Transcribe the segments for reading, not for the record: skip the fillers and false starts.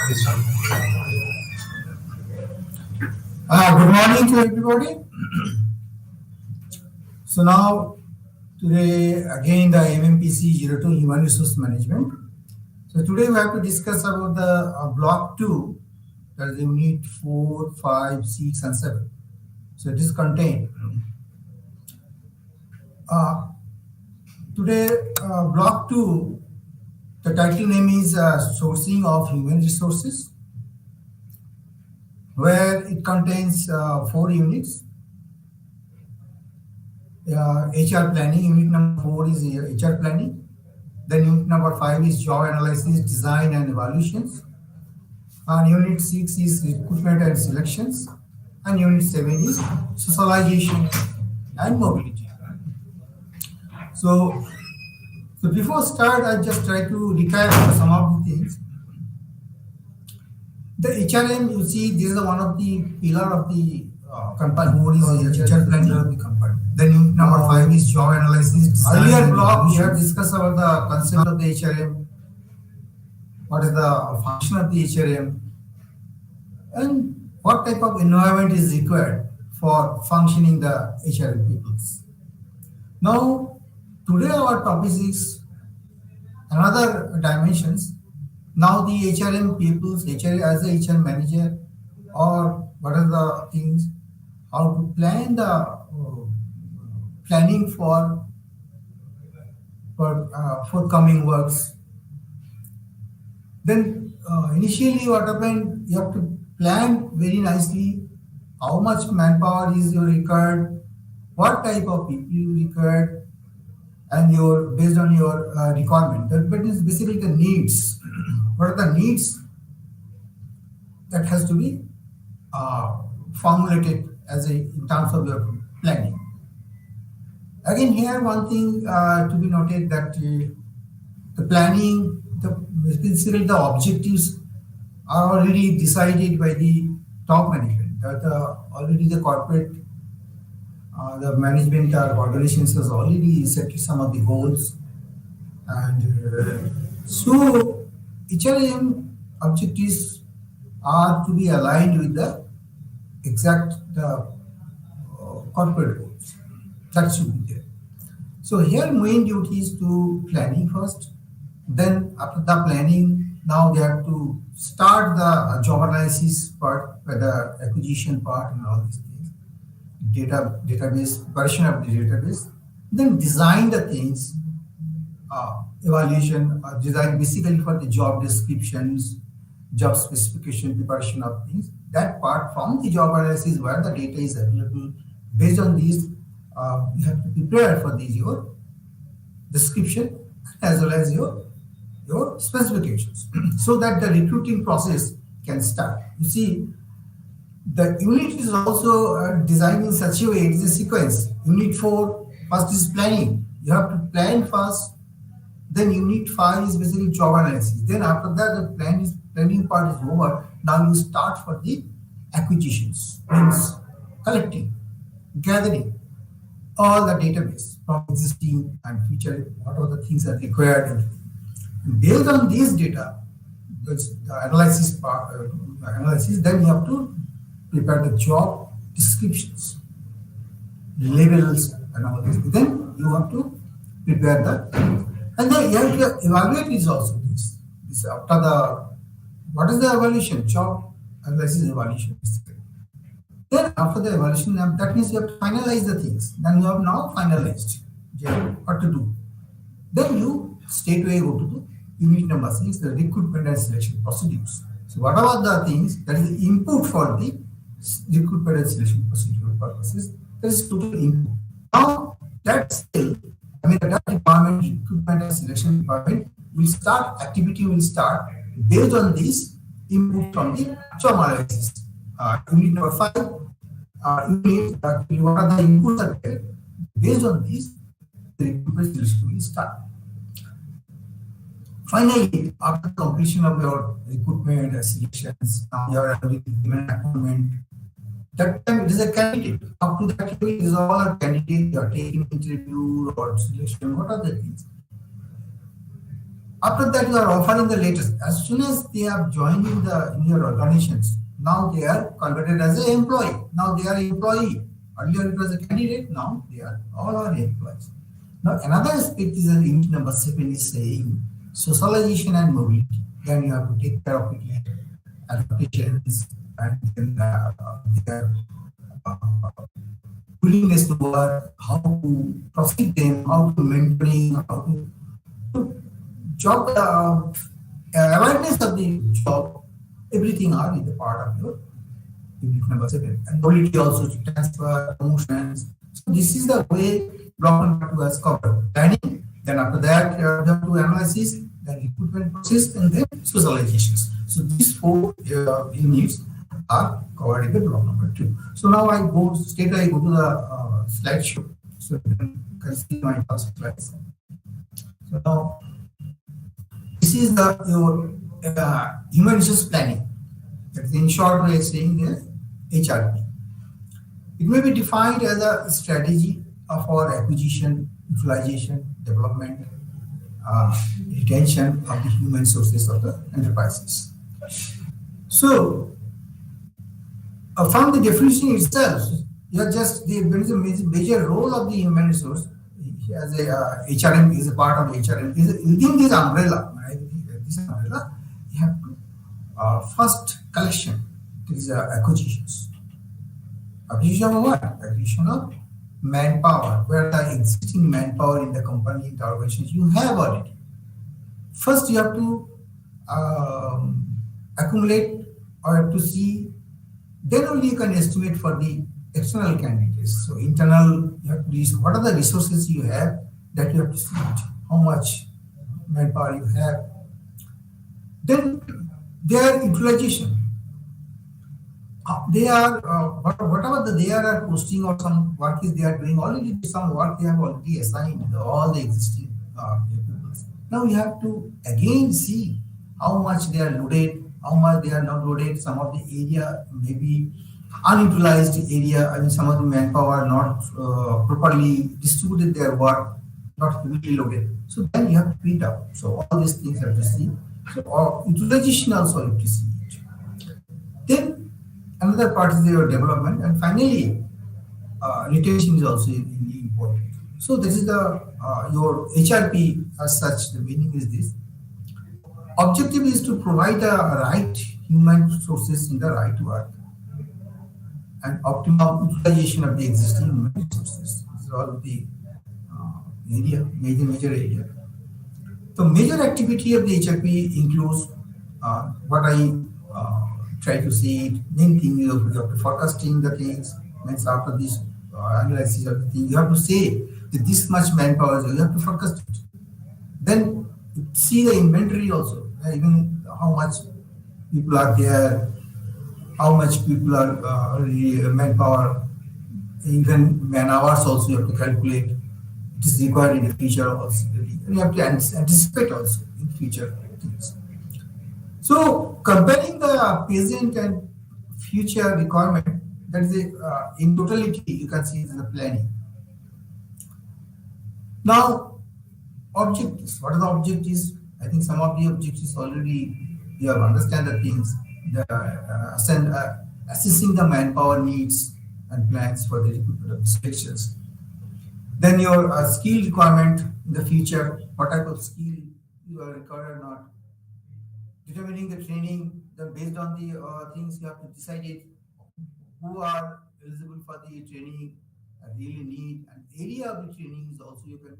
Good morning to everybody. So now today again the MMPC 02 Human Resource Management. So today we have to discuss about the block 2, that is unit 4, 5, 6 and 7. So it is contained. Today block 2, the title name is Sourcing of Human Resources, where it contains 4 units. HR planning, unit number 4 is HR planning. Then unit number 5 is job analysis, design and evaluations. And unit 6 is recruitment and selections. And unit 7 is socialization and mobility. So before start, I just try to recap some of the things. The HRM, you see, this is one of the pillar of the company. More is HR planning of the company. Then unit number 5 is job analysis. Earlier block, we have discussed about the concept of the HRM, what is the function of the HRM, and what type of environment is required for functioning the HRM peoples. Now, today our topic is another dimensions. Now the HRM peoples, HR as a HR manager, or what are the things, how to plan the planning for forthcoming works. Then initially what happened, you have to plan very nicely how much manpower is required, what type of people you required, and your based on your requirement. That is basically the needs. What are the needs that has to be formulated as in terms of your planning. Again, here one thing to be noted, that the planning, basically the objectives are already decided by the top management. That already the corporate, the management or organizations has already set some of the goals, and so HRM objectives are to be aligned with the exact corporate goals. That should be there. So here main duty is to planning first. Then after the planning, now they have to start the job analysis part, the acquisition part and all these things. Database, version of the database. Then design the things, evaluation, design basically for the job descriptions, job specification, preparation of things. That part from the job analysis where the data is available. Based on these, you have to prepare for these your description as well as your specifications so that the recruiting process can start. You see, the unit is also designed in such a way, it is a sequence. Unit 4 first is planning. You have to plan first. Then unit 5 is basically job analysis. Then after that, the planning part is over. Now you start for the acquisitions, means collecting, gathering all the database from existing and future, what are the things are required. And based on this data, the analysis part, then you have to prepare the job descriptions, labels, and all this. Then you have to prepare and then you have to evaluate is also this. This after the, what is the evaluation? Job analysis evaluation. Then after the evaluation, that means you have to finalize the things. Then you have now finalized what to do. Then you straightway go to the unit number 6, the recruitment and selection procedures. So what are the things that is the input for the recruitment and selection procedure purposes? That is total input. Now that still, that department, recruitment and selection department will start, activity will start based on this input from the job analysis. Unit number 5, unit, what are the inputs are there? Based on this, the recruitment selection will start. Finally, after completion of your recruitment and selections, your appointment, that time it is a candidate. Up to that time, it is all a candidate. You are taking interview or selection. What are the things? After that, you are offering the latest. As soon as they have joined in your organizations, now they are converted as an employee. Now they are employee. Earlier it was a candidate. Now they are all are employees. Now another aspect is that unit number 7 is saying socialization and mobility. Then you have to take care of it, adaptations, and then their uh, willingness to work, how to profit them, how to mentoring, how to job awareness of the job, everything are in the part of your unit number 7. And ability also to transfer, promotions. So this is the way block number 2 has covered. Planning, then after that you have to analysis, then recruitment process, and then socializations. So these four units are covered in the block number 2. So now I go to the slideshow. So you can see my last slides. So now this is the your human resource planning. That is in short way saying the HRP. It may be defined as a strategy of our acquisition, utilization, development, retention of the human sources of the enterprises. So, from the definition itself, you are just there is a major role of the human resource as a HRM is a part of HRM. Within this umbrella, right? This umbrella, you have to first collection. This is acquisitions. Acquisition of what? Acquisition of manpower. Where the existing manpower in the company, in the organizations you have already. First, you have to accumulate or have to see. Then only you can estimate for the external candidates. So internal, you have to what are the resources you have that you have to see how much manpower you have. Then their utilization. They are whatever they are posting or some work is they are doing already. Some work they have already assigned all the existing people. Now you have to again see how much they are loaded, how much they are not loaded. Some of the area may be unutilized area. I mean, some of the manpower not properly distributed their work, not heavily loaded. So then you have to beat up. So all these things you have to see. So utilization also you have to see it. Then another part is your development, and finally retention is also really important. So this is the your HRP as such. The meaning is this. Objective is to provide the right human resources in the right work and optimum utilization of the existing human resources. This is all the area, major area. The major activity of the HRP includes what I try to see it. Main thing is you have to forecasting the things. Means after this analysis of the thing, you have to say that this much manpower, you have to forecast it. Then see the inventory also, even how much people are there, how much people are manpower, even man hours also you have to calculate. It is required in the future also. And you have to anticipate also in future things. So comparing the present and future requirement, that is in totality you can see is the planning. Now objectives. What are the objectives? I think some of the objectives already you have understand the things. The assessing the manpower needs and plans for the recruitment of inspections. Then your skill requirement in the future, what type of skill you are required or not. Determining the training, then based on the things you have to decide it, who are eligible for the training, really need, and area of the training is also you can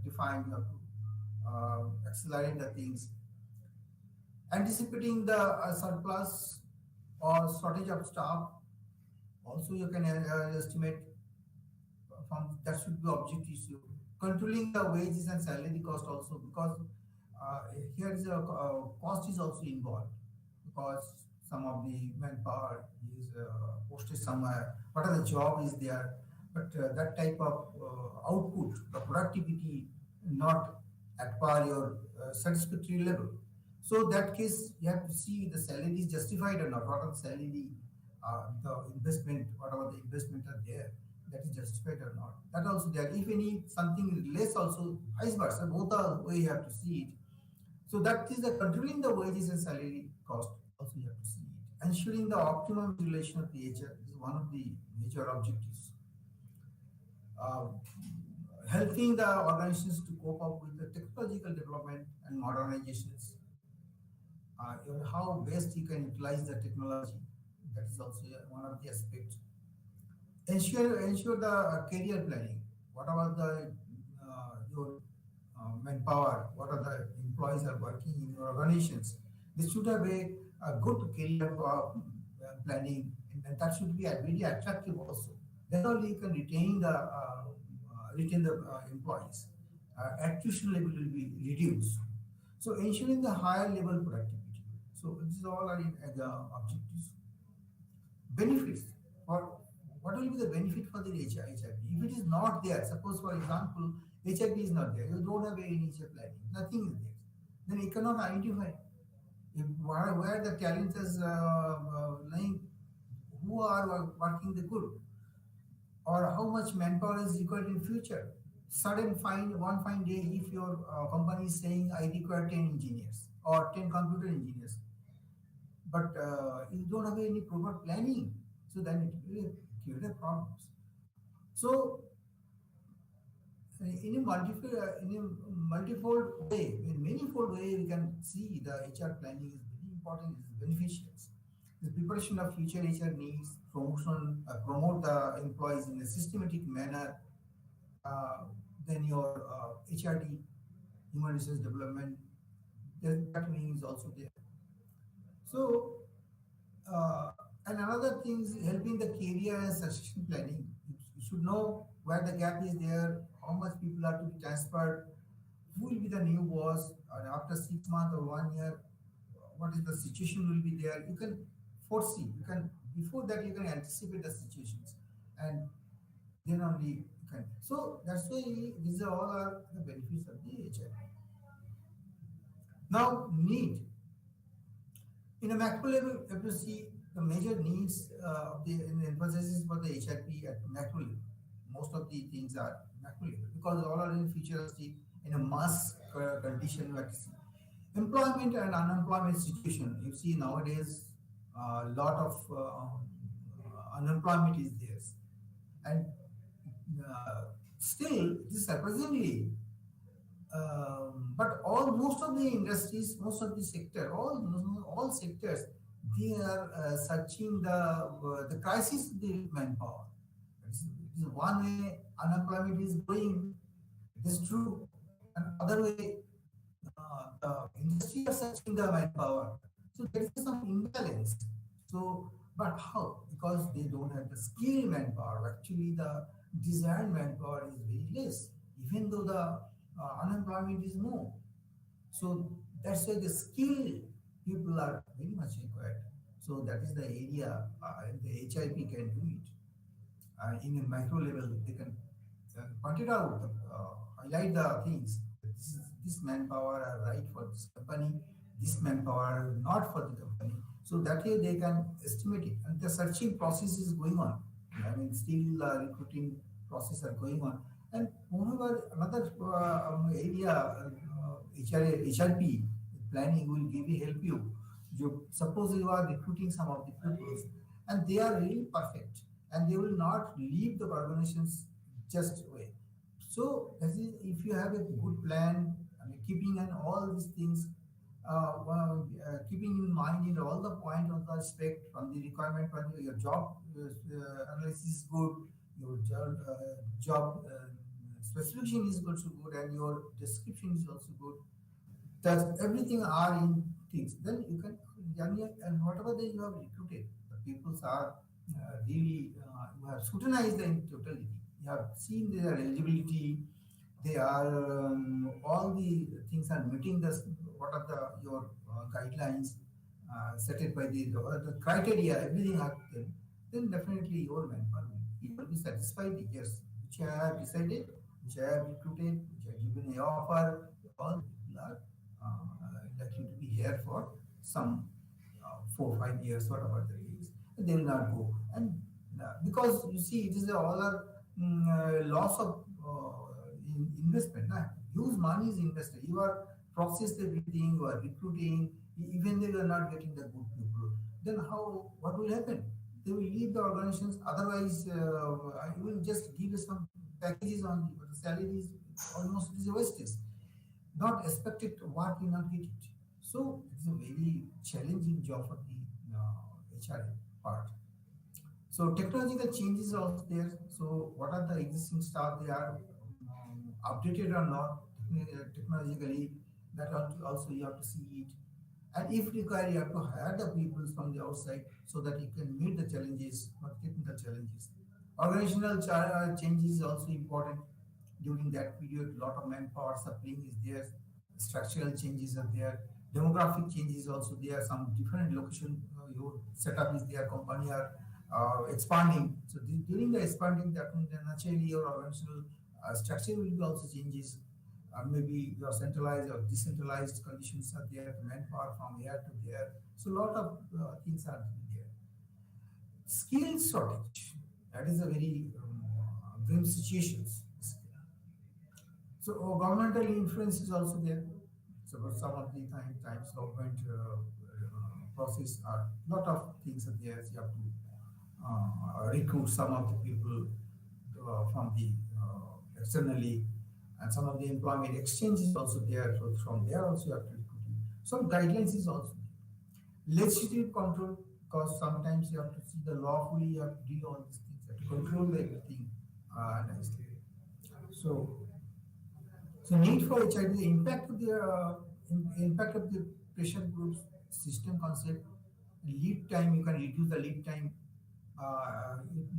define, you have to accelerate the things. Anticipating the surplus or shortage of staff, also you can estimate from that should be objective issue. Controlling the wages and salary cost also, because here is a cost is also involved, because some of the manpower is posted somewhere, what are the job is there, but that type of output, the productivity not at par your satisfactory level. So that case you have to see the salary is justified or not, what are the salary, the investment, whatever the investment are there, that is justified or not. That also there. If any something less also, vice versa. Both are way you have to see it. So that is the controlling the wages and salary cost. Also, you have to see it. Ensuring the optimum utilization of the HR is one of the major objectives. Uh, Helping the organizations to cope up with the technological development and modernizations. Even how best you can utilize the technology. That is also one of the aspects. Ensure the career planning. What about the your manpower? What are the employees are working in your organizations? They should have a good career planning, and that should be very attractive also. Then only you can retain the employees. Attrition level will be reduced. So ensuring the higher level productivity. So these all are in the objectives. Benefits, or what will be the benefit for the HIV? If it is not there, suppose for example HIV is not there, you don't have any HR planning, nothing is there, then you cannot identify where the talent is lying, who are working the good, or how much manpower is required in future. Sudden fine one fine day, if your company is saying I require 10 engineers or 10 computer engineers, but you don't have any proper planning, so then it will create a problems. So in a multifold way, in manifold way, we can see the HR planning is very important, is beneficial. The preparation of future HR needs, promote the employees in a systematic manner, then your HRD, human resource development, that means also there. So Uh, and another thing is helping the career and succession planning. You should know where the gap is there, how much people are to be transferred, who will be the new boss, and after 6 months or 1 year, what is the situation will be there. You can foresee, you can before that you can anticipate the situations, and then only you can. So that's why these are all are the benefits of the HR. Now need. In a macro level, if you see the major needs of the in emphasis for the HRP at macro level, most of the things are macro level because all are in futuristic in a mass condition. You have to see employment and unemployment situation. You see nowadays a lot of unemployment is there, and still this surprisingly but all most of the industries, most of the sector, all sectors, they are searching the crisis of the manpower. It is one way unemployment is growing, it is true, and other way the industry are searching the manpower. So there is some imbalance. So, but how? Because they don't have the skilled manpower. Actually, the desired manpower is very less, even though the unemployment is more. So that's why the skilled people are very much required. So that is the area the HIP can do it in a micro level. They can point it out, highlight the things. This manpower are right for this company, this manpower are not for the company. So that way they can estimate it. And the searching process is going on. I mean, still recruiting process are going on. And moreover, another area, HRP planning will help you. Suppose you are recruiting some of the people and they are really perfect and they will not leave the organizations just away. So that is, if you have a good plan, I mean, keeping in all these things, keeping in mind in all the point of the aspect from the requirement point of view, your job analysis is good, your job specification is also good, and your description is also good. That everything are in things. Then you can, and whatever that you have recruited, the peoples are really, you have scrutinized them in totality. You have seen their eligibility, they are, all the things are meeting the, what are the, your guidelines set by the criteria, everything are there. Then definitely your manpower will be satisfied. Yes, which I have decided, which I have recruited, which I have given a offer, all people are likely to be here for some 4 5 years, whatever the is. They will not go. And because you see, it is all a loss of investment. Nah? Huge money is invested. You are process everything or recruiting, even though you are not getting the good people, then how, what will happen? They will leave the organizations. Otherwise, you will just give some packages on the salaries, almost it is a wastage. Not expected to work, you not get it. So it's a very challenging job for the HR part. So technological changes are also there. So what are the existing stuff they are updated or not technologically? That also you have to see it. And if required, you have to hire the people from the outside so that you can meet the challenges, not technical challenges. Organizational changes is also important. During that period, a lot of manpower supplying is there, structural changes are there, demographic changes also there, some different location your setup is there, company are expanding. So during the expanding, that means then naturally your organizational structure will be also changes. Maybe your centralized or decentralized conditions are there, manpower from here to there. So a lot of things are there. Skill shortage, that is a very grim situation. So governmental influence is also there. So for some of the times government process are lot of things are there. So you have to recruit some of the people from the externally, and some of the employment exchange is also there. So from there also you have to recruit. Some guidelines is also there. Legislative control, because sometimes you have to see the lawfully, you have to do all these things, you have to control everything nicely. So need for HIV, the impact of the impact of the pressure groups system concept, lead time, you can reduce the lead time.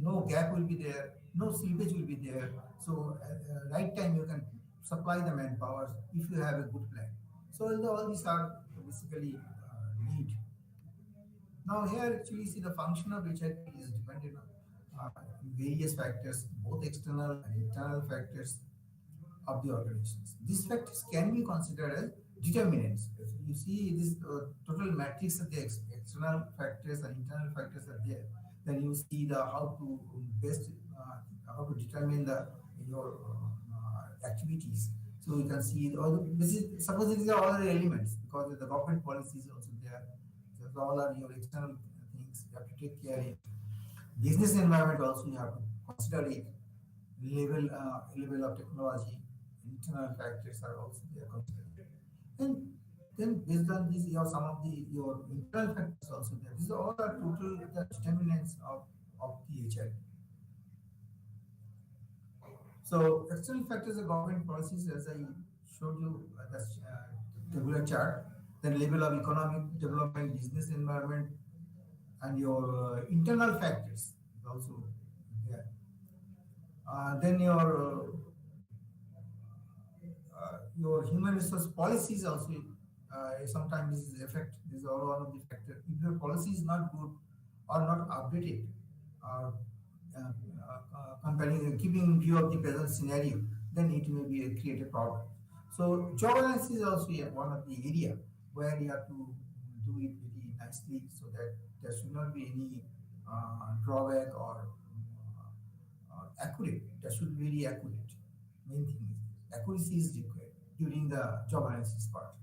No gap will be there, no slippage will be there. So right time you can supply the manpower if you have a good plan. So all these are basically need. Now here actually see the function of HIP is dependent on various factors, both external and internal factors of the organizations. These factors can be considered as determinants. If you see this total matrix of the external factors and internal factors are there, then you see the how to best how to determine the your activities. So you can see all the, this is suppose these are all the elements because the government policies also there. So all are your external things you have to take care of. Business environment also you have to consider it. Level of technology, internal factors are also there considered. And then based on this, you have some of the your internal factors also there. These are all the total the determinants of the HI. So external factors are government policies, as I showed you the tabular chart. Then level of economic development, business environment, and your internal factors is also there. Then your human resource policies also sometimes this is effect. This is all one of the factor. If your policy is not good or not updated, or comparing keeping view of the present scenario, then it may be create a problem. So job analysis is also one of the area where you have to do it very nicely so that there should not be any drawback or accurate. That should be very accurate. Main thing is this. Accuracy is required during the job analysis part.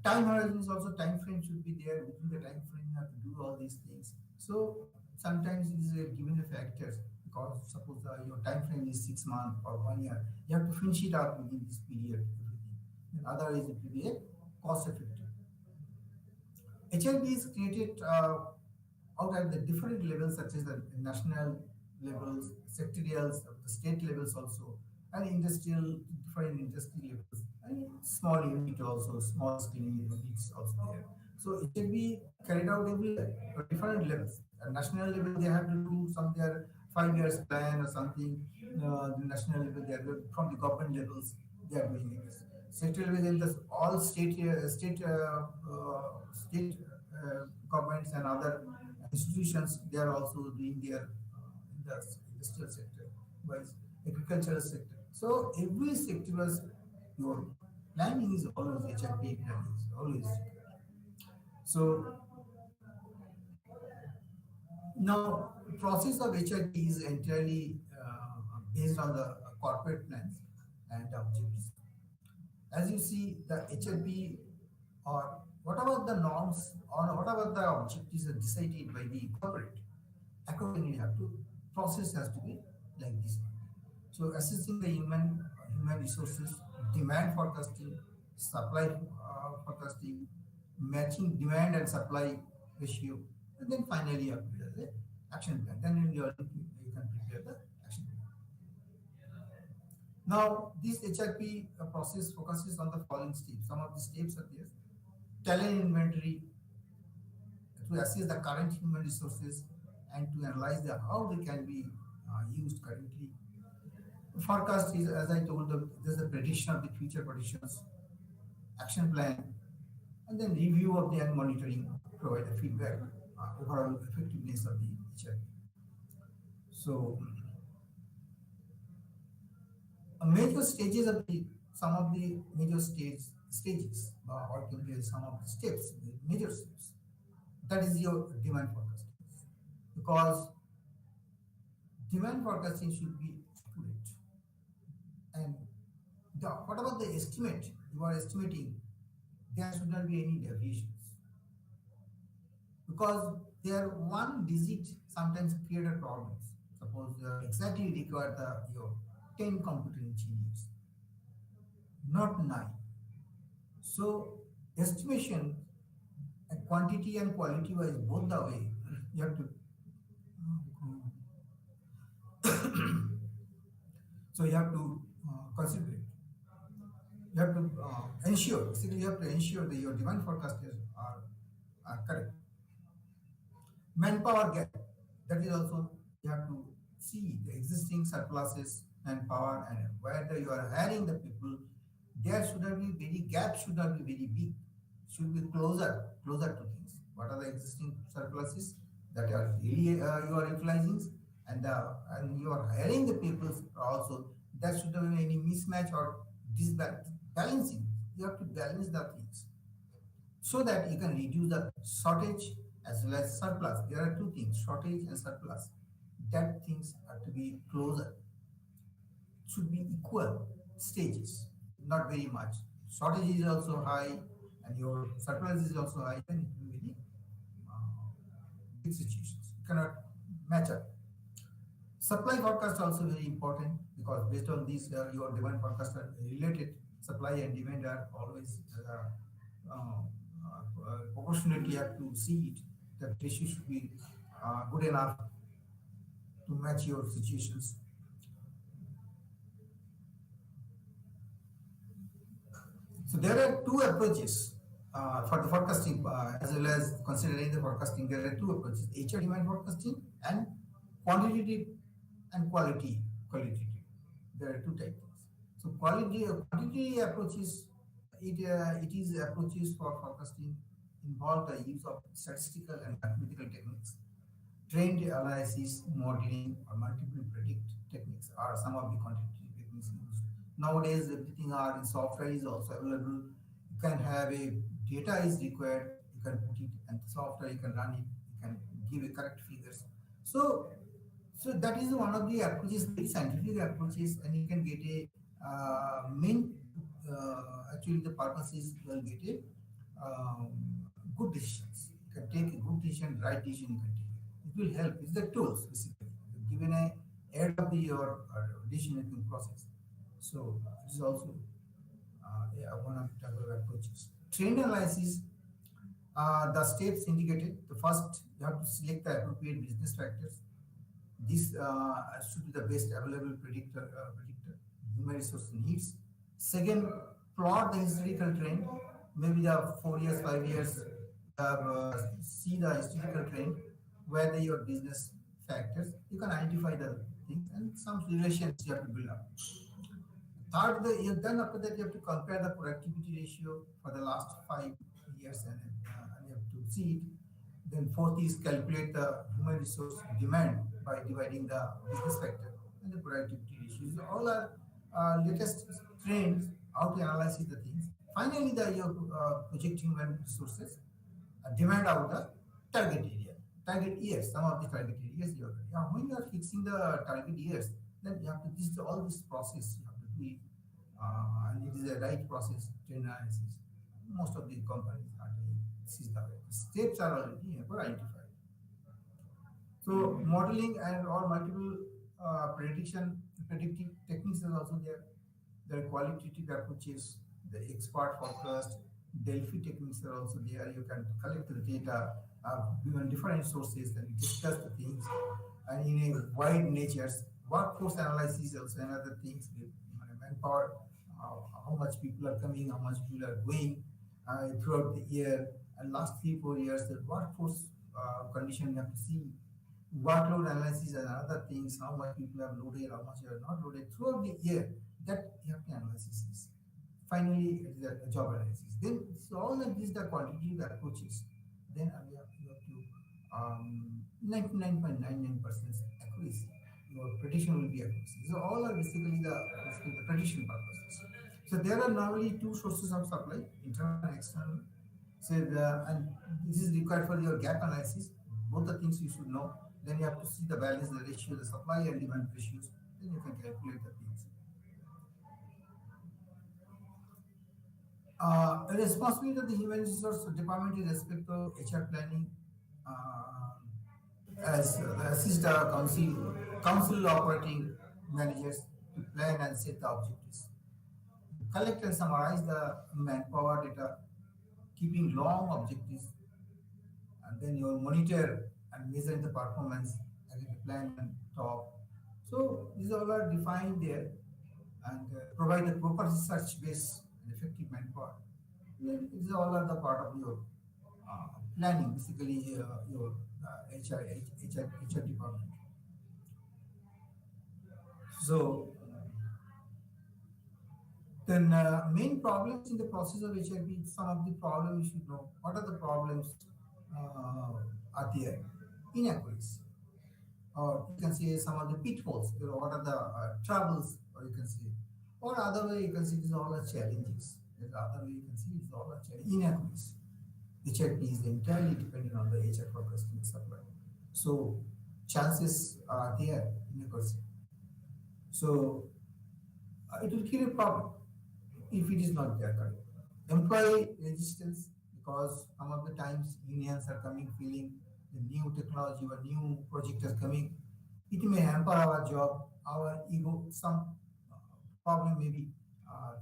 Time horizon is also time frame should be there. Within the time frame, you have to do all these things. So sometimes it is given a factors because suppose your time frame is 6 months or 1 year, you have to finish it up within this period. Everything. Then otherwise, it will be a cost effective. HLB is created out at the different levels, such as the national levels, sectorials, the state levels also, and industrial, different industry levels, and small unit also, small scale units also there. So it can be carried out everywhere, at different levels. At national level, they have to do some their 5 years plan or something. The national level, they are from the government levels, they are doing this. State level, then the all state governments and other institutions, they are also doing their in the industrial sector, wise agricultural sector. So every sector was your planning is always HIP planning is always. So now process of HIP is entirely based on the corporate plans and objectives. As you see, the HLP or whatever the norms or whatever the objectives are decided by the corporate, accordingly have to process has to be like this. So assessing the human resources, demand forecasting, supply forecasting, matching demand and supply ratio, and then finally you have to prepare the action plan. Then you can prepare the action plan. Now, this HRP process focuses on the following steps. Some of the steps are there. Talent inventory to assess the current human resources and to analyze how they can be used currently. Forecast is, as I told, there's a prediction of the future conditions, action plan, and then review of the and monitoring, provide a feedback, overall effectiveness of the HRP. So, major stages of the some of the major stages or can be some of the steps, the major steps. That is your demand forecasting, because demand forecasting should be accurate, and whatever the estimate you are estimating, there should not be any deviations, because there one digit sometimes created problems. Suppose exactly require your 10 computer engineers, not 9. So estimation, quantity and quality wise both the way you have to. So you have to consider it. You have to ensure. Basically, you have to ensure that your demand forecasters are correct. Manpower gap. That is also you have to see the existing surpluses manpower and whether you are hiring the people. There should not be very gap. Should not be very big. Should be closer to things. What are the existing surpluses that are really you are utilizing, and you are hiring the people also. There should not be any mismatch or balancing. You have to balance the things so that you can reduce the shortage as well as surplus. There are two things: shortage and surplus. That things are to be closer, should be equal stages, not very much. Shortage is also high, and your surplus is also high. Then it will be very uh, big situations. You cannot match up. Supply forecast also very important, because based on these, your demand forecast are related. Supply and demand are always proportionately. You have to see it. The ratio should be good enough to match your situations. So there are two approaches for the forecasting, as well as considering the forecasting. There are two approaches: HR demand forecasting and quantitative and qualitative. There are two types. So quantity approaches, it is approaches for forecasting involve the use of statistical and mathematical techniques. Trained analysis, modeling, or multiple predict techniques are some of the quantitative techniques used. Nowadays, everything are in software is also available. You can have a data is required, you can put it and the software you can run it, you can give a correct figures. So, so that is one of the approaches, very scientific approaches, and you can get a main. Actually, the purpose is you will get a good decisions. You can take a good decision, right decision. You can take. It will help. It's the tools basically. Given a aid of the your decision making process. So it is also yeah, one of the other approaches. Trend analysis, the steps indicated. The first, you have to select the appropriate business factors. This should be the best available predictor human resource needs. Second, plot the historical trend. Maybe the 4 years, 5 years. See the historical trend where your business factors. You can identify the things and some relations you have to build up. Third, then after that you have to compare the productivity ratio for the last 5 years, and you have to see it. Then fourth is calculate the human resource demand by dividing the business factor and the productivity ratios. All are latest trends, how to analyze the things. Finally, the your project human resources demand out the target area, target years. Some of the target areas you are, yeah, when you are fixing the target years, then you have to this all this process you have to do it and it is a right process trend analysis. Most of the companies are doing this is the way. The steps are already identified. So modeling and or multiple predictive techniques are also there. There are qualitative approaches, the expert focused, Delphi techniques are also there. You can collect the data given different sources and discuss the things and in a wide natures. Workforce analysis is also another things with manpower, how much people are coming, how much people are going throughout the year and last 3 4 years the workforce condition you have to see workload analysis and other things, how much people have loaded, how much you are not loaded throughout the year, that you have to analysis is. Finally, it is a job analysis. Then so all of these the quantitative approaches. Then you have to 99.99% accuracy. Your prediction will be accuracy. So all are basically the prediction purposes. So there are normally two sources of supply, internal and external. So and this is required for your gap analysis. Both the things you should know. Then you have to see the balance, the ratio, the supply and demand ratios. Then you can calculate the things. A responsibility of the human resource department in respect to HR planning, uh, as assist the council operating managers to plan and set the objectives, collect and summarize the manpower data, keeping long objectives, and then you monitor and measure the performance against the plan and top. So these all are defined there and provide a proper research base and effective manpower. Then these all are the part of your planning, basically your HR department. So then main problems in the process of HRP, some of the problems you should know. What are the problems are there? Inequities. Or you can say some of the pitfalls, what are the troubles, or you can say, or other way you can see these all are challenges. The other way you can see is all are challenges. Inequities. HRP is entirely dependent on the HR for customer supply. So chances are there inequities. So it will create a problem if it is not there correct. Employee resistance, because some of the times unions are coming feeling the new technology or new project is coming, it may hamper our job, our ego, some problem maybe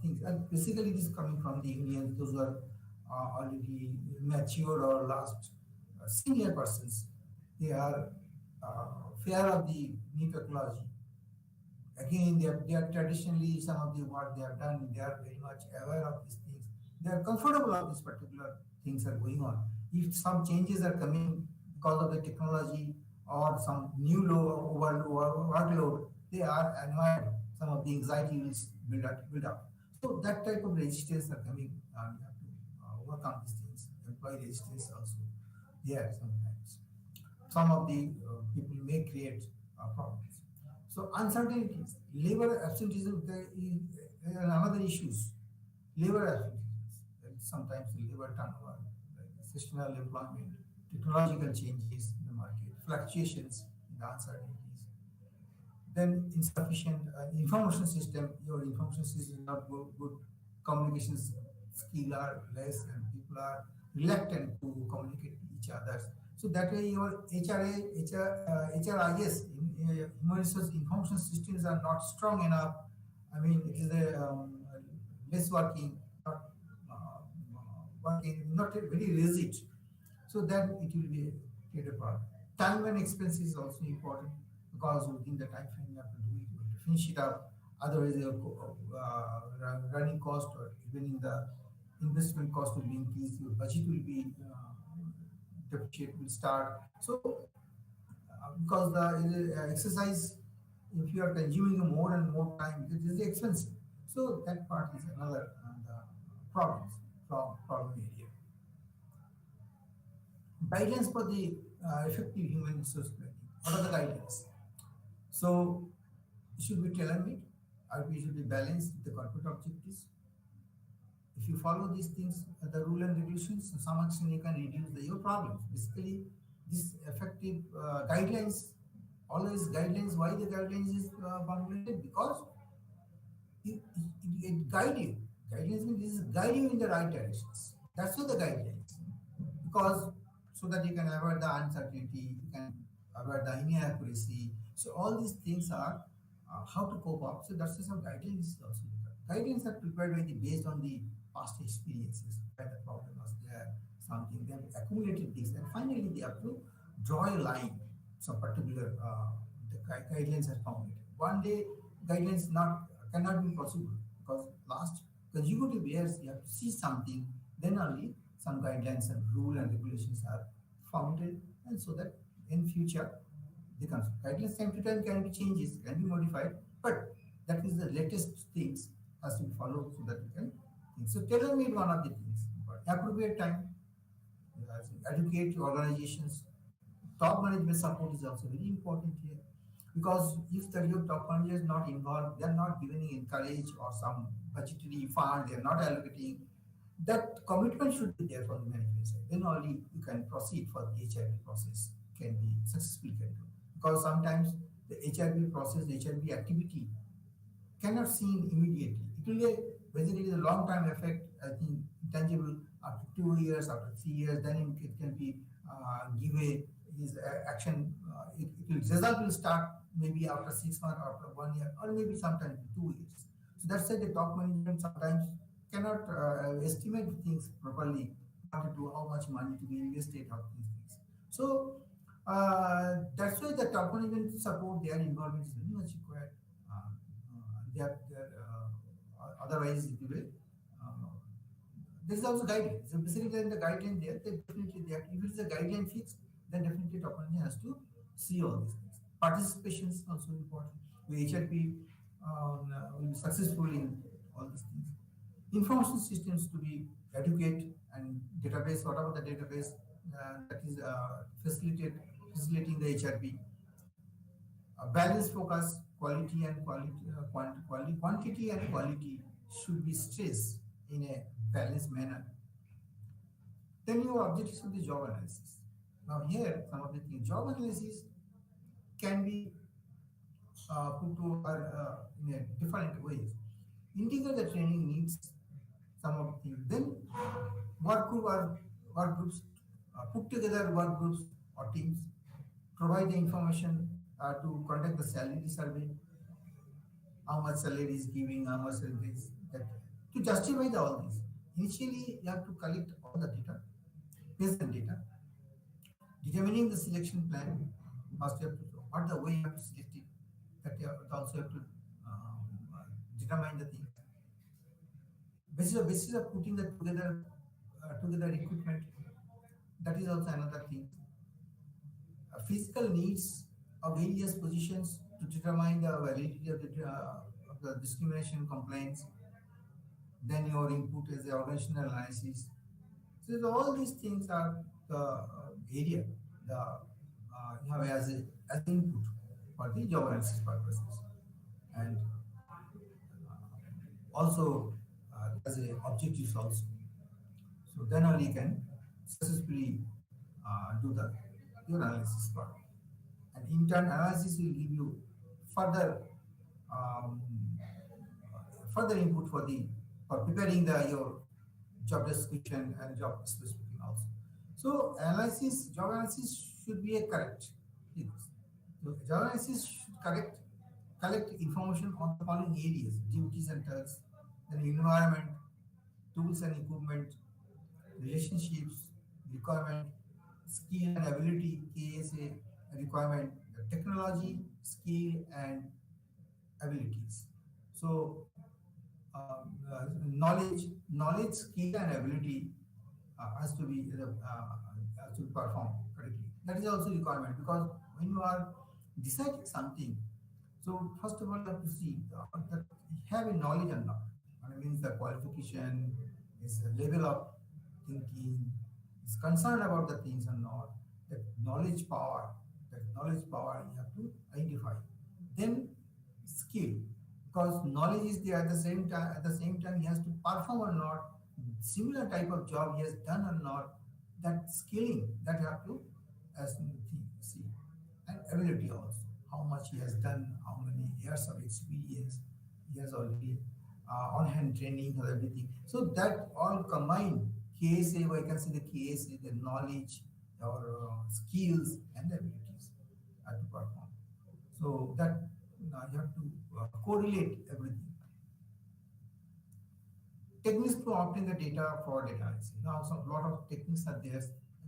things. And basically this is coming from the unions, those who are already matured or last senior persons. They are fear of the new technology. Again, they are traditionally some of the what they have done, they are very much aware of these things. They are comfortable of these particular things are going on. If some changes are coming because of the technology or some new workload, they are annoyed. Some of the anxiety will build up. So that type of resistance are coming, and you have to overcome these things. Employee resistance also there sometimes. Some of the people may create problems. So uncertainties, labor absenteeism, there is another issues. Labor absenteeism, sometimes the labor turnover, like seasonal employment, technological changes in the market, fluctuations in the uncertainties. Then insufficient information system, your information system is not good, communications skill are less and people are reluctant to communicate with each other. So that way your HRIS, human resource information systems are not strong enough. I mean, it is a less working, not working, not very rigid. So then it will be create a problem. Time and expense is also important because within the time frame you have to do it, you have to finish it up. Otherwise, your running cost or even in the investment cost will be increased. Your budget will be depreciate will start. So because the exercise, if you are consuming more and more time, it is expensive. So that part is another problems problem area. Guidelines for the effective human resource planning. What are the guidelines? So it should be tailor-made, RP should be balanced with the corporate objectives. If you follow these things, the rule and regulations, to some extent you can reduce your problems. Basically, this effective guidelines, always guidelines. Why the guidelines is formulated? Because it guide you. Guidance means this is guide you in the right directions. That's what the guidelines. Because so that you can avoid the uncertainty, you can avoid the inaccuracy. So all these things are how to cope up. So that's some guidelines is also required. Guidelines are prepared by based on the past experiences, where the problem was there, something they have accumulated this, and finally they have to draw a line. Some particular the guidelines are formulated. One day guidelines not cannot be possible because last consecutive years you have to see something, then only some guidelines and rule and regulations are formulated, and so that in future the guidelines time to time can be changes, can be modified, but that is the latest things has to be followed so that we can think. So tailor made one of the things, but appropriate time, educate organizations. Top management support is also very important here because if the your top manager is not involved, they are not giving encourage or some budgetary fund, they are not allocating. That commitment should be there for the management side. Then only you can proceed for the HRB process can be successful can do. Because sometimes the HRB process, the HRB activity cannot seen immediately. It will basically the long time effect. I think tangible after 2 years, after 3 years, then it can be give a his action. It will result will start maybe after 6 months, after 1 year, or maybe sometimes 2 years. So that's why the top management sometimes cannot estimate things properly. What to do, how much money to be invested, how these things. So that's why the top management support, their involvement is very much required. Otherwise it will this is also guideline. So basically then the guideline there, they definitely they have, if it's a guideline fixed, then definitely top management has to see all these things. Participation is also important. The HRP will be successful in all these things. Information systems to be educate and database, whatever the database that is facilitating the HRP. Balanced focus, quality and quantity and quality should be stressed in a balanced manner. Then your objectives of the job analysis. Now here, some of the things. Job analysis can be put to in a different ways. Integrate the training needs some of the things. Then work groups, put together work groups or teams, provide the information to conduct the salary survey, how much salary is giving, how much salary is that. To justify all this, initially you have to collect all the data, present data, determining the selection plan. First, you have to what the way you have to select it. That you also have to determine the thing. Basis of putting the together equipment. That is also another thing. Physical needs of various positions to determine the validity of the discrimination complaints. Then your input is the organizational analysis. So all these things are the area the you have as input for the job analysis purposes, and also as a objectives also. So then only you can successfully do the your analysis part. And intern analysis will give you further um, further input for preparing the your job description and job specification also. So job analysis should be a correct. Yes. So job analysis should collect information on the following areas: duties and tasks, then environment, tools and equipment, relationships, requirement, skill and ability, KSA requirement, the technology, skill and abilities. So knowledge, skill, and ability has to be performed correctly. That is also requirement because when you are deciding something, so first of all you have to see that you have a knowledge or not. And it means the qualification is a level of thinking, is concerned about the things or not. That knowledge power you have to identify. Then skill, because knowledge is there at the same time he has to perform or not, similar type of job he has done or not, that skilling that you have to as see, and ability also, how much he has done, how many years of experience he has already on-hand training or everything. So that all combined, KSA, or I can say the KSA, the knowledge or skills and the abilities to perform. So that you have to correlate everything. Techniques to obtain the data for data analysis. Now, some lot of techniques are there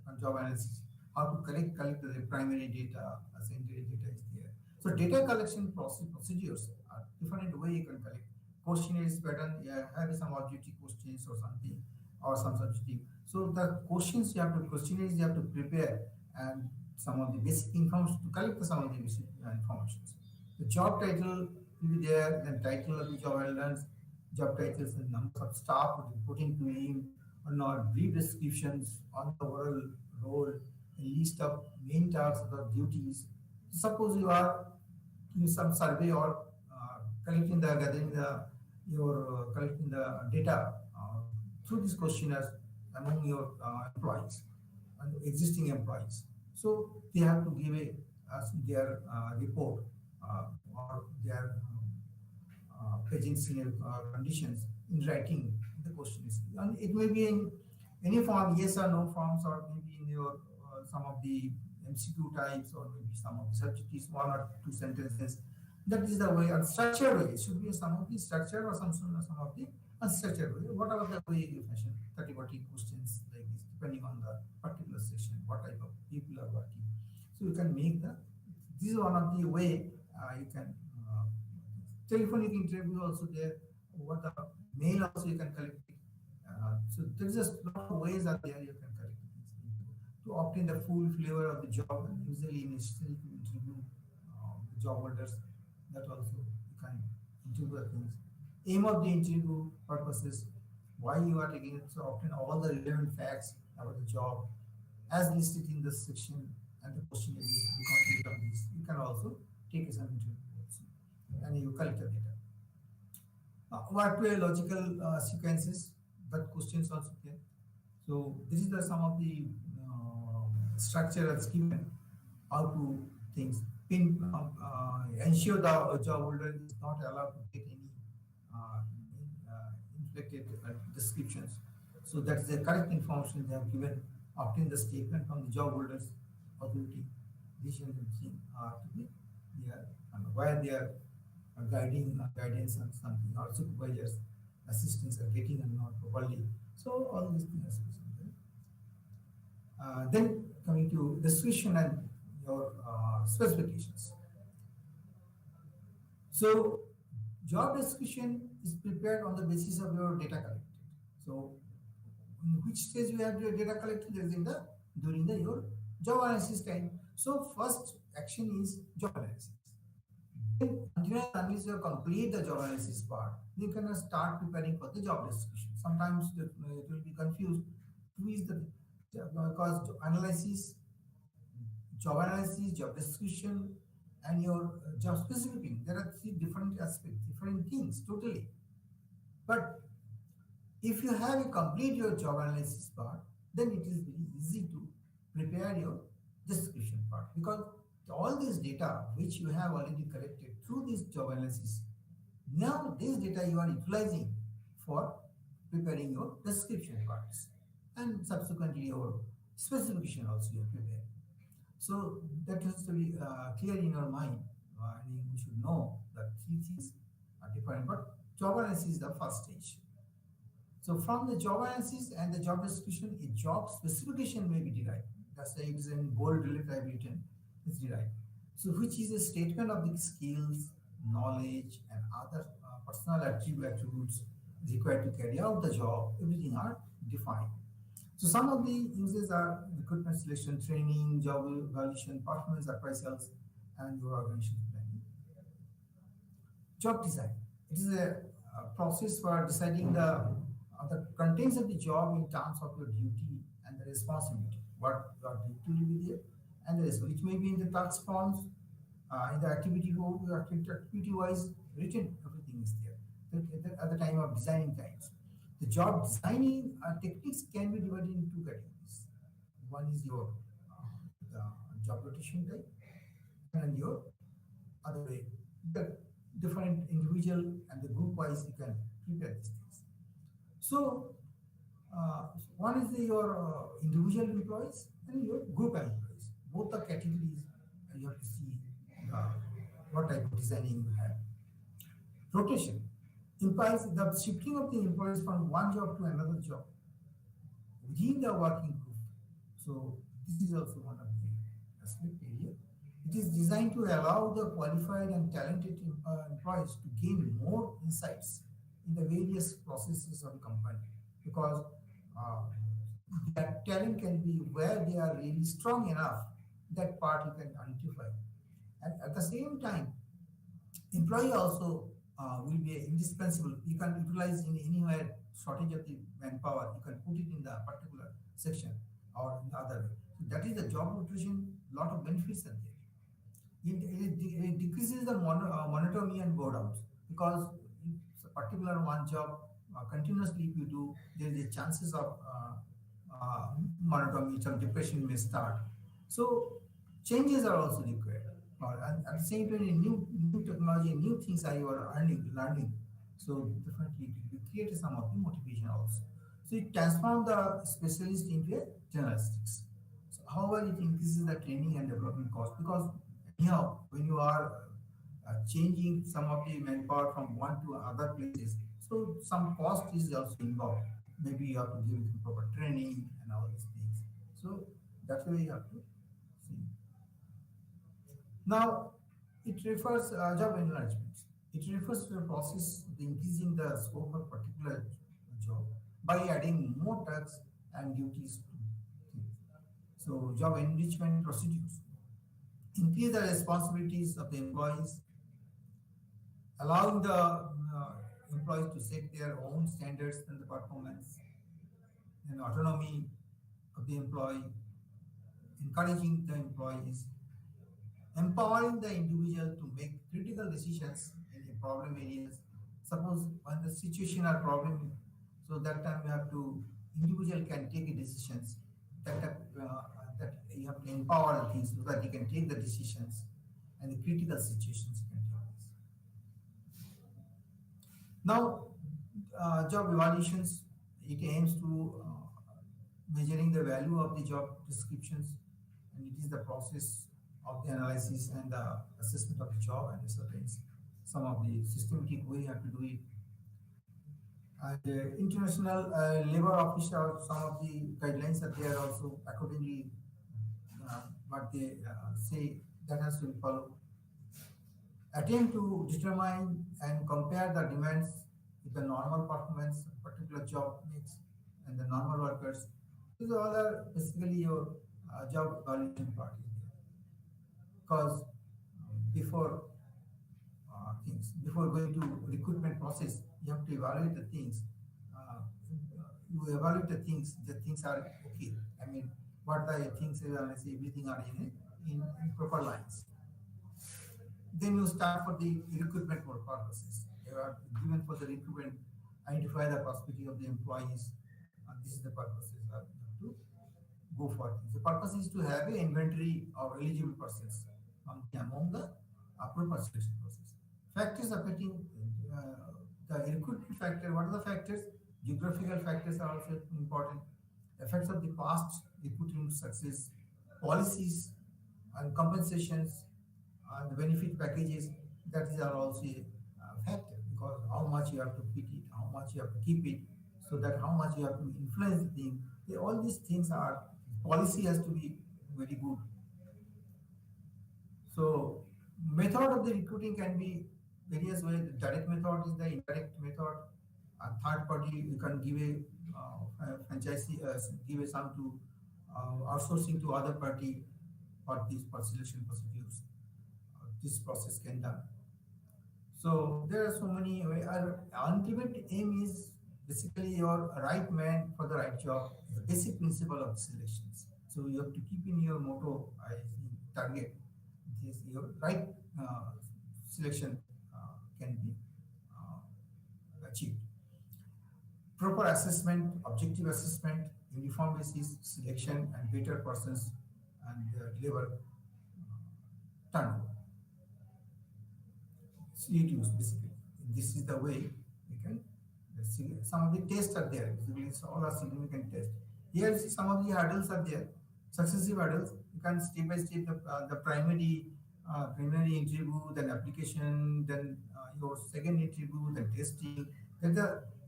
on job analysis. How to collect the primary data, secondary data is there. So data collection procedures are different way you can collect. Questionnaires pattern, yeah, have some objective questions or something, or some subjective. So the questions you have to questionnaires you have to prepare, and some of the basic information to collect some of the basic informations. The job title will be there, then title of the job elements, job titles and numbers of staff reporting to him, or not brief descriptions on the overall role, a list of main tasks or duties. Suppose you are doing some survey or collecting the gathering the your collecting the data through these questionnaires among your employees and existing employees. So they have to give a their report or their paging senior conditions in writing the question is, and it may be in any form, yes or no forms, or maybe in your some of the MCQ types, or maybe some of the subjects, one or two sentences. That is the way, unstructured way. It should be some of the structured or some of the unstructured way. Whatever the way you fashion, 30, 40 questions like this, depending on the particular section, what type of people are working. So you can make the, this is one of the way you can telephonic interview also there. What the mail also you can collect it. So there's just a lot of ways are there you can collect it to obtain the full flavor of the job, and usually necessary to interview the job holders. That also you can interview the things. Aim of the interview purposes, why you are taking it, so obtain all the relevant facts about the job as listed in the section and the questionnaire is complete of this. You can also take some interview also, and you collect the data. What were logical sequences? That questions also there. So this is the some of the structure that's given. How to things pin ensure the job holder is not allowed to get any inflected descriptions. So that's the correct information they have given. Obtain the statement from the job holders authority. Decision to be there, and why they are guiding guidance on something, or supervisors assistants are getting and not properly. So all these things are there. Then coming to description and your specifications. So job description is prepared on the basis of your data collected. So in which stage you have your data collected? That is in the during the your job analysis time. So first action is job analysis. Then until and unless you complete the job analysis part, you can start preparing for the job description. Sometimes it will be confused. Who is the because analysis, job description, and your job specific. There are three different aspects, different things totally. But if you have a complete your job analysis part, then it is very easy to prepare your description part, because all this data which you have already collected through this job analysis, now this data you are utilizing for preparing your description parts, and subsequently your specification also you are preparing. So that has to be clear in your mind. I mean, we should know that three things are different, but job analysis is the first stage. So from the job analysis and the job description, a job specification may be derived. That's why it is in bold letter written, it's derived. So which is a statement of the skills, knowledge, and other personal attributes required to carry out the job. Everything are defined. So some of the uses are recruitment selection, training, job evaluation, performance appraisals, and your organization planning. Job design. It is a process for deciding the contents of the job in terms of your duty and the responsibility. What your duty will be there, and the rest. It may be in the task forms, in the activity code, activity wise written. Everything is there at the time of designing times. The job designing techniques can be divided into two categories. One is your the job rotation type, and your other way. The different individual and the group wise you can prepare these things. So one is your individual employees and your group employees. Both the categories you have to see uh, what type of designing you have. Rotation implies the shifting of the employees from one job to another job within the working group. So this is also one of the aspect area. It is designed to allow the qualified and talented employees to gain more insights in the various processes of the company because uh, their talent can be where they are really strong enough. That part you can identify, and at the same time employee also will be indispensable. You can utilize in anywhere shortage of the manpower. You can put it in the particular section or in the other way. So that is the job rotation. Lot of benefits are there. It decreases the monotony and boredoms because if a particular one job continuously if you do, there is a chances of monotony, some depression may start. So changes are also required. And at the same time, new technology, new things are you are learning. So definitely it will create some of the motivation also. So it transforms the specialist into a generalistics. So however, it increases the training and development cost because anyhow, when you are changing some of the manpower from one to other places, so some cost is also involved. Maybe you have to give it proper training and all these things. So that's why you have to see. Now, it refers job enlargement. It refers to the process of increasing the scope of particular job by adding more tasks and duties to things. So, job enrichment procedures increase the responsibilities of the employees, allowing the employees to set their own standards and the performance and autonomy of the employee, encouraging the employees, empowering the individual to make critical decisions in the problem areas. Suppose when the situation or problem, so that time you have to individual can take decisions. That you have to empower the things so that you can take the decisions and the critical situations you can take this. Now, job evaluations, it aims to measuring the value of the job descriptions, and it is the process of the analysis and the assessment of the job and the certain some of the systematic way you have to do it. And international labor official, some of the guidelines are there also accordingly what they say that has to be followed. Attempt to determine and compare the demands with the normal performance of particular job mix and the normal workers. These all are basically your job evaluation part is there. Because before before going to recruitment process, you have to evaluate the things. You evaluate the things are okay. I mean, what the things are, everything are in proper lines. Then you start for the recruitment for purposes. You are given for the recruitment, identify the perspective of the employees. This is the purposes you have to go for. The purpose is to have an inventory of eligible persons among the approval selection process. Factors affecting the recruitment factor. What are the factors? Geographical factors are also important. Effects of the past recruitment success, policies and compensations and the benefit packages. That is are also a factor because how much you have to fit it, how much you have to keep it, so that how much you have to influence the thing. All these things are policy has to be very good. So method of the recruiting can be various ways. The direct method is the indirect method. A third party you can give a franchisee, give a sum to outsourcing to other party for these for selection procedures. This process can done. So there are so many. Our ultimate aim is basically your right man for the right job. The basic principle of selections. So you have to keep in your motto, I think, target. This your right selection can be uh, achieved. Proper assessment, objective assessment, uniform basis selection, and better persons and labor turnover. reduce basically. This is the way we can see some of the tests are there. Basically, so all are significant tests. Here, see some of the hurdles are there, successive hurdles. You can step by step the primary interview, then application, then your second interview, then testing. Then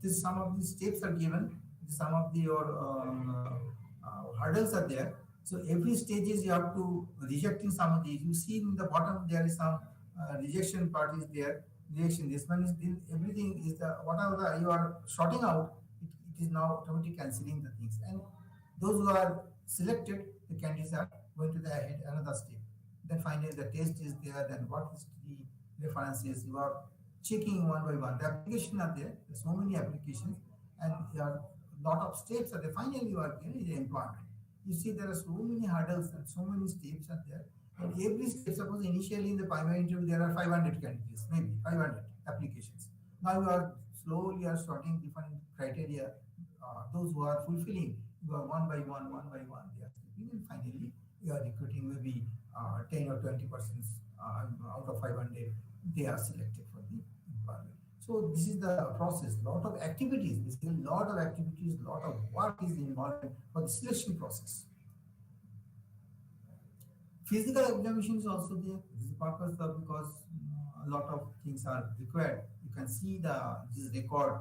this some of the steps are given. Some of the your hurdles are there. So every stages you have to rejecting some of these. You see in the bottom there is some rejection part is there. Rejection. This one is everything is the whatever you are sorting out. It is now automatically cancelling the things. And those who are selected, the candidates are going to the ahead another step. Then finally the test is there. Then what is the references? You are checking one by one. The application are there. There's so many applications, and there are lot of steps are there. Finally, you are getting the employment. You see, there are so many hurdles and so many steps are there. And every step, suppose initially in the primary interview, there are 500 candidates, maybe 500 applications. Now you are slowly are sorting different criteria. Those who are fulfilling, you are one by one, they are sleeping. And finally, you are recruiting maybe 10 or 20% out of 500, they are selected for the employment. So this is the process. Lot of activities, basically lot of activities, lot of work is involved for the selection process. Physical examination is also there. This is purpose of because a lot of things are required. You can see this record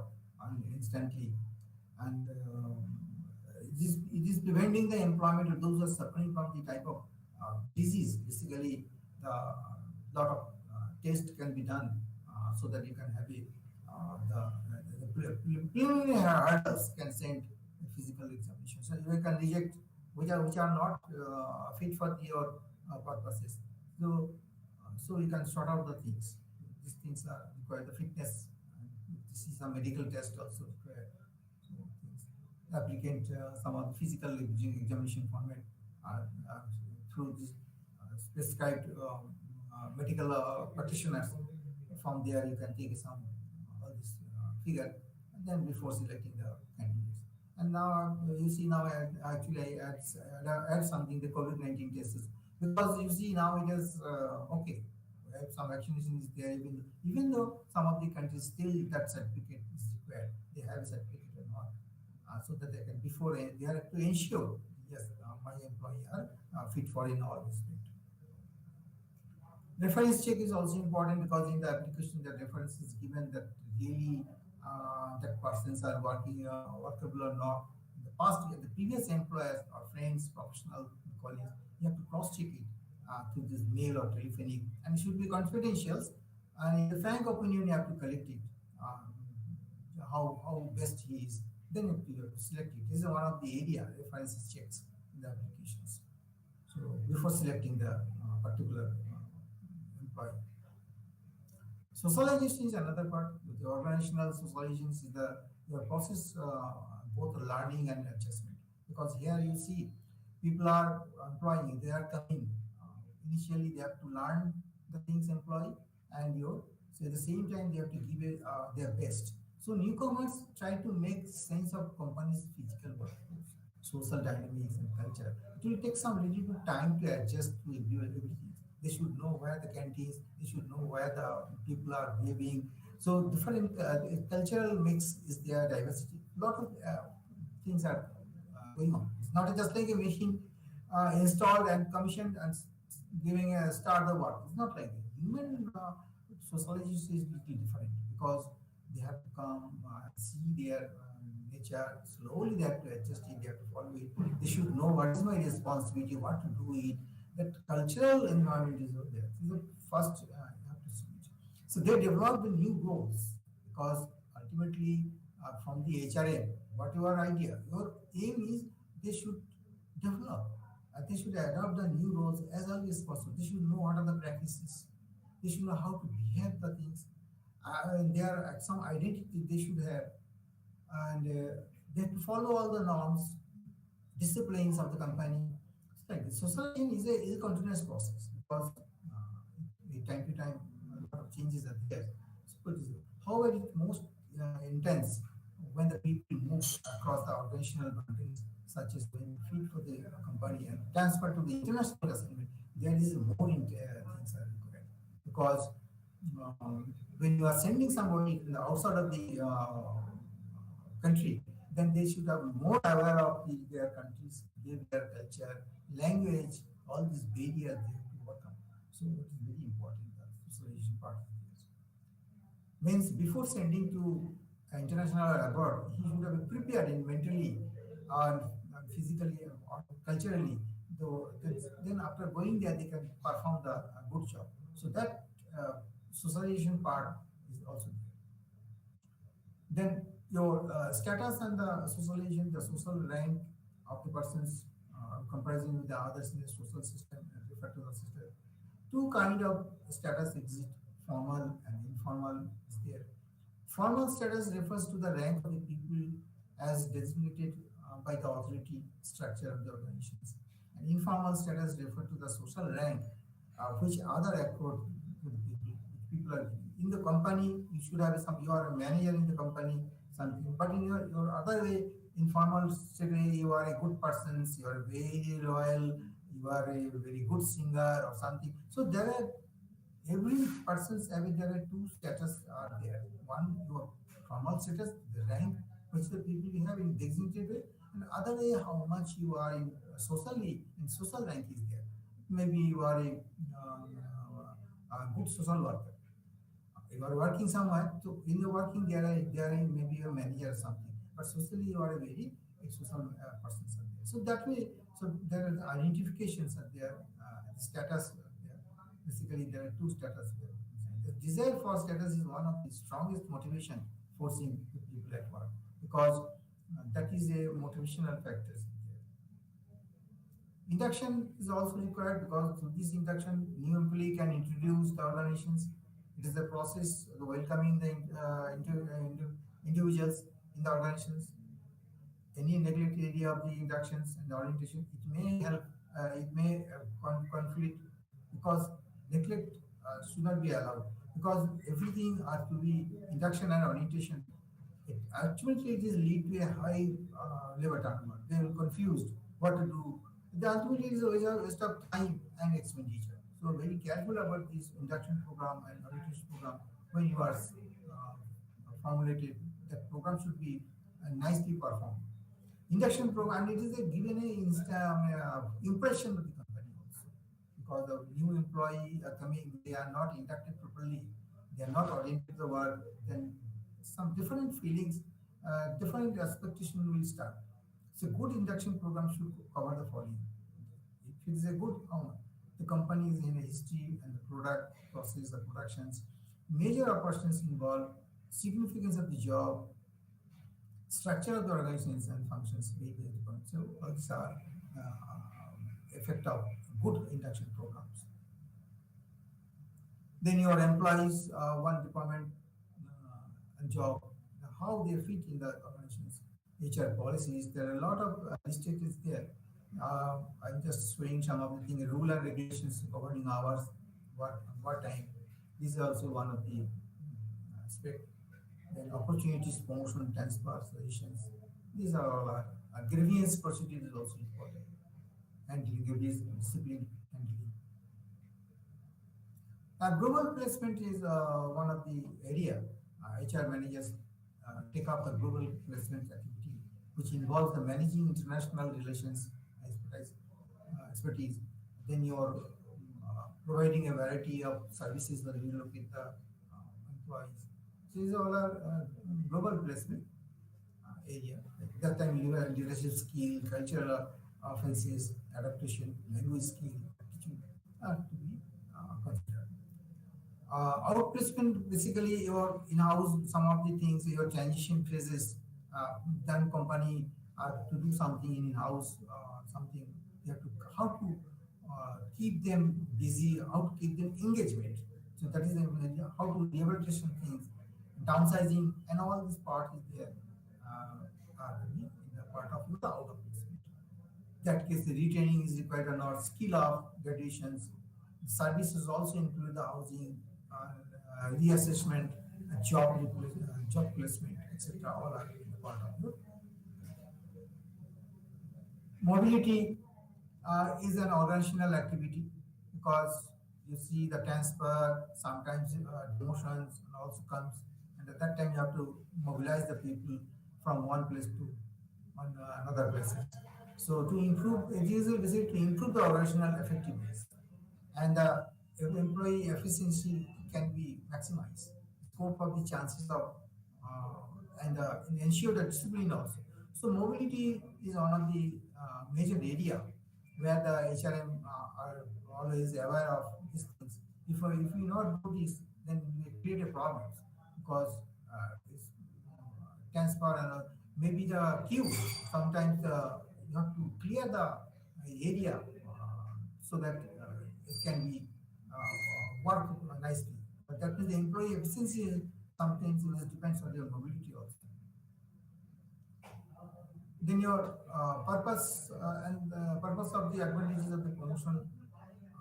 instantly, and it is preventing the employment of those who are suffering from the type of disease. Basically, the lot of tests can be done so that you can have the preliminary hurdles can send a physical examination. So you can reject which are not fit for your purposes. So you can sort out the things. These things are required. The fitness. This is a medical test also required. So things. The applicant some of the physical examination format through this prescribed medical practitioners. From there, you can take some all this figure, and then before selecting the candidates. And now you see now actually I add something the COVID-19 tests because you see now it is okay. We have some vaccination is there even though some of the countries still that certificate is required. They have a certificate or not, so that they can before they have to ensure yes my employee are fit for in all respect. Reference check is also important because in the application the reference is given that really that persons are working workable or not. In the past, the previous employers or friends, professional colleagues, you have to cross check it through this mail or telephonic, and it should be confidential. And in the frank opinion, you have to collect it. How best he is, then you have to select it. This is one of the area references checks in the applications. So before selecting the particular employee. Socialization is another part. The organizational socialization is the process both learning and adjustment. Because here you see people are employing, they are coming. Initially, they have to learn the things employee, and so at the same time they have to give it, their best. So newcomers try to make sense of company's physical workforce, social dynamics and culture. It will take some little bit time to adjust to everything. They should know where the canteens, they should know where the people are behaving. So different cultural mix is there, diversity. A lot of things are going on. It's not just like a machine installed and commissioned and giving a start the work. It's not like that. Human socialization is little different because they have to come see their nature. Slowly they have to adjust it, they have to follow it. They should know what is my responsibility, what to do it. That cultural environment is there. This is the first you have to switch. So they develop the new roles because ultimately from the HRM, what your idea, your aim is they should develop. They should adopt the new roles as early as possible. They should know what are the practices. They should know how to behave the things. And there are some identity they should have, and they have to follow all the norms, disciplines of the company. It's like this. Socialization is a continuous process because time to time a lot of changes are there. So however, it's most intense when the people move across the organizational boundaries, such as when fit for the company and transfer to the international assignment. There is more things are required because when you are sending somebody to the outside of the country, then they should have more aware of their country's behavior, culture, language, all these barriers they have to overcome. So it is very important, the socialization part of this. Means before sending to international or abroad, he should have been prepared in mentally or physically or culturally. Though then after going there, they can perform the good job. So that socialization part is also there. Then your status and the socialization, the social rank of the persons comparison with the others in the social system, refer to the system. Two kind of status exist: formal and informal is there. Formal status refers to the rank of the people as designated by the authority structure of the organizations. And informal status refer to the social rank which other accord to the people. Which people are in the company. You should have some. You are a manager in the company, something. But in your other way, informal status, you are a good person. You are very loyal. You are a very good singer or something. So there are every person's having there are two status are there. One your formal status, the rank which the people you have in designated way, and other way how much you are in socially in social rank is there. Maybe you are a good social worker. You are working somewhere, so in the working there are maybe a manager or something, but socially you are a very social persons are there. So that way, so there are the identifications are there, status are there. Basically, there are two status there. The desire for status is one of the strongest motivation forcing the people at work because that is a motivational factors there. Induction is also required because through this induction, new employee can introduce the organizations. It is the process of welcoming the individuals in the organizations. Any neglect area of the inductions and the orientation, it may help, it may conflict because neglect should not be allowed because everything has to be induction and orientation. It ultimately it is lead to a high labor turnover. They will confused what to do. The ultimately is always a waste of time and expenditure. So very careful about this induction program and orientation program when you are formulated. That program should be nicely performed. Induction program, and it is a given a impression of the company also because the new employee are coming, they are not inducted properly, they are not oriented to the work, then some different feelings, different expectation will start. So good induction program should cover the following. If it is a good the company is in a history and the product process, the productions, major operations involved, significance of the job, structure of the organizations and functions may be different. So all these are effect of good induction programs. Then your employees, one department and job, how they fit in the organizations, HR policies. There are a lot of listed is there. I'm just showing some of the things, rule and regulations governing hours, what time. This is also one of the aspect. Then opportunities, promotion, transfer, solutions. These are all grievance procedure is also important. Handling grievance, discipline, handling. Global placement is one of the area HR managers take up the global placement activity, which involves the managing international relations expertise. Then you're providing a variety of services when you look at the employees. So these all are global placement area. At that time, you have leadership skill, cultural offenses, adaptation, language skill, attitude are to be considered. Outplacement basically your in-house some of the things your transition phases then company to do something in-house something you have to how to keep them busy how to keep them engagement so that is how to rehabilitation things downsizing and all this part is there are in the part of the out of placement that case the retraining is required or not, skill of graduations, services also include the housing, reassessment, job placement, etc. All are part of it. Mobility is an organizational activity because you see the transfer, sometimes demotions and also comes, and at that time you have to mobilize the people from one place to another place. So to improve, it is basically to improve the organizational effectiveness and the employee efficiency can be maximized. Scope of the chances of and ensure the discipline also. So mobility is one of the major area where the HRM are always aware of these things. If we not do this, then we create a problem because it's transfer and maybe the queue. Sometimes you have to clear the area so that it can be work nicely. But that means the employee efficiency sometimes it depends on your mobility also. Then your purpose and purpose of the advantages of the promotion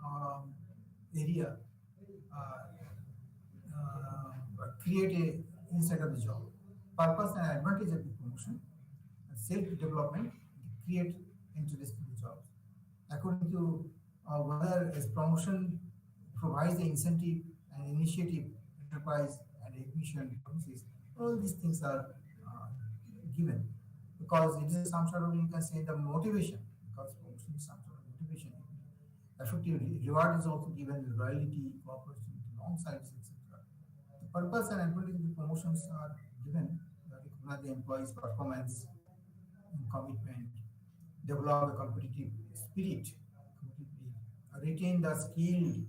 um, area uh, create a inside of the job. Purpose and advantage of the promotion, self-development create interest in the jobs. According to whether as promotion provides the incentive and initiative, enterprise and admission policies, all these things are uh, given because it is some sort of you can say the motivation because promotion is some sort of motivation. Effective reward is also given loyalty, cooperation, long service, etc. The purpose and advantage of the promotions are given recognize the employee's performance and commitment, develop a competitive spirit, competitive, retain the skilled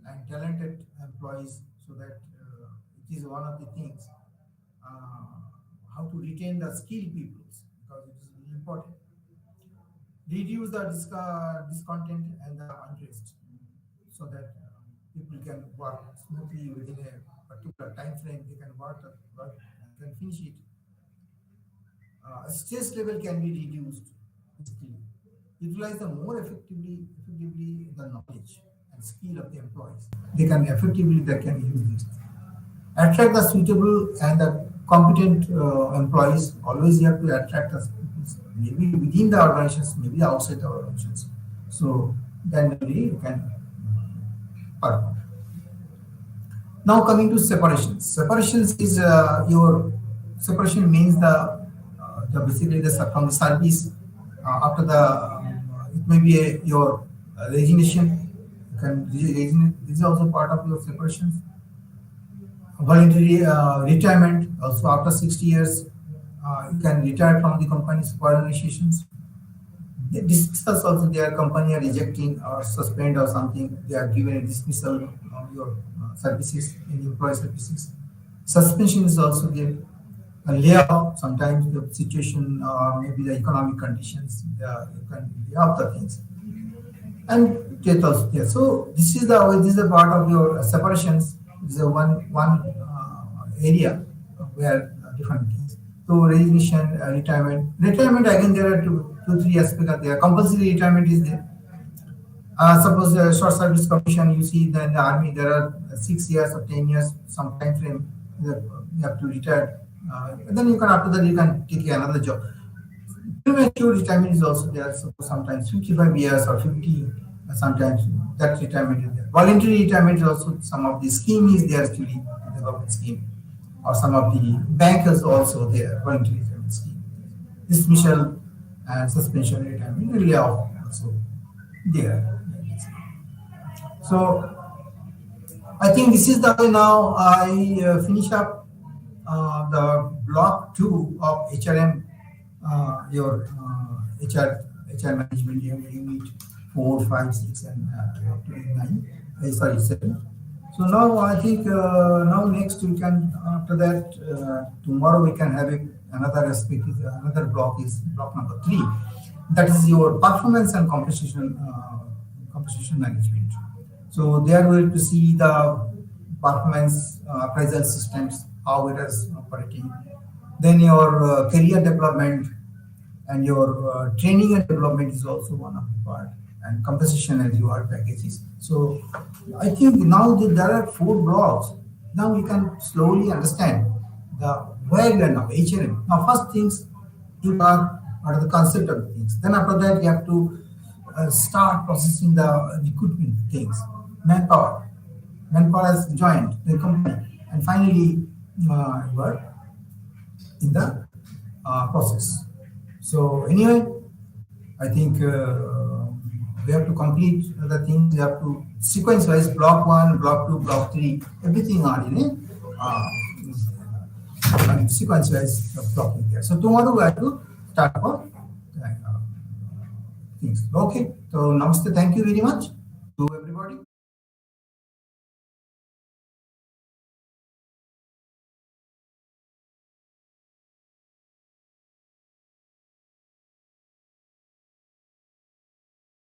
and talented employees so that it is one of the things uh, how to retain the skilled people because it is really important. Reduce the discontent and the unrest so that people can work smoothly within a particular time frame. They can work and can finish it. Stress level can be reduced basically. Utilize the more effectively the knowledge and skill of the employees. They can use this. Attract the suitable and the competent employees. Always you have to attract us maybe within the organizations, maybe outside the organizations. So then really you can perform. Now coming to separations. Separations is your separation means the basically the from the service after the it may be your resignation. You can this is also part of your separations. Voluntary retirement also after 60 years you can retire from the company's organizations. They discuss also their company are rejecting or suspend or something. They are given a dismissal of your services in employee services. Suspension is also there. A layoff, sometimes the situation or maybe the economic conditions, you can lay off the things. And death also there. So this is the part of your separations. This is a one area where different things. So resignation, retirement. Retirement again there are two three aspects are there. Compulsory retirement is there. Suppose short service commission, you see that in the army there are 6 years or 10 years, some time frame that you have to retire. Then you can after that you can take another job. Premature retirement is also there. So sometimes 55 years or 50. Sometimes that retirement is there. Voluntary retirement is also some of the scheme is there actually the government scheme, or some of the bankers also there voluntary retirement scheme. Dismissal and suspension retirement layoff also there. So I think this is the way now I finish up the block 2 of HRM, your HR management unit 4, 5, 6, and up to 9. Sorry, 7. So now I think now next we can after that tomorrow we can have another aspect. Another block is block number 3. That is your performance and compensation management. So there we will to see the performance appraisal systems, how it is operating. Then your career development and your training and development is also one of the part, and compensation and reward packages. So I think now that there are 4 blocks. Now we can slowly understand the where we are now HRM. Now first things you are what are the concept of things. Then after that you have to start processing the recruitment things. manpower. Manpower has joined the company, and finally you are in the process. So anyway, I think we have to complete the things. We have to sequence wise, block one, block two, block three, everything are in a sequence wise blocking there. So tomorrow we have to start for things. Okay. So namaste. Thank you very much.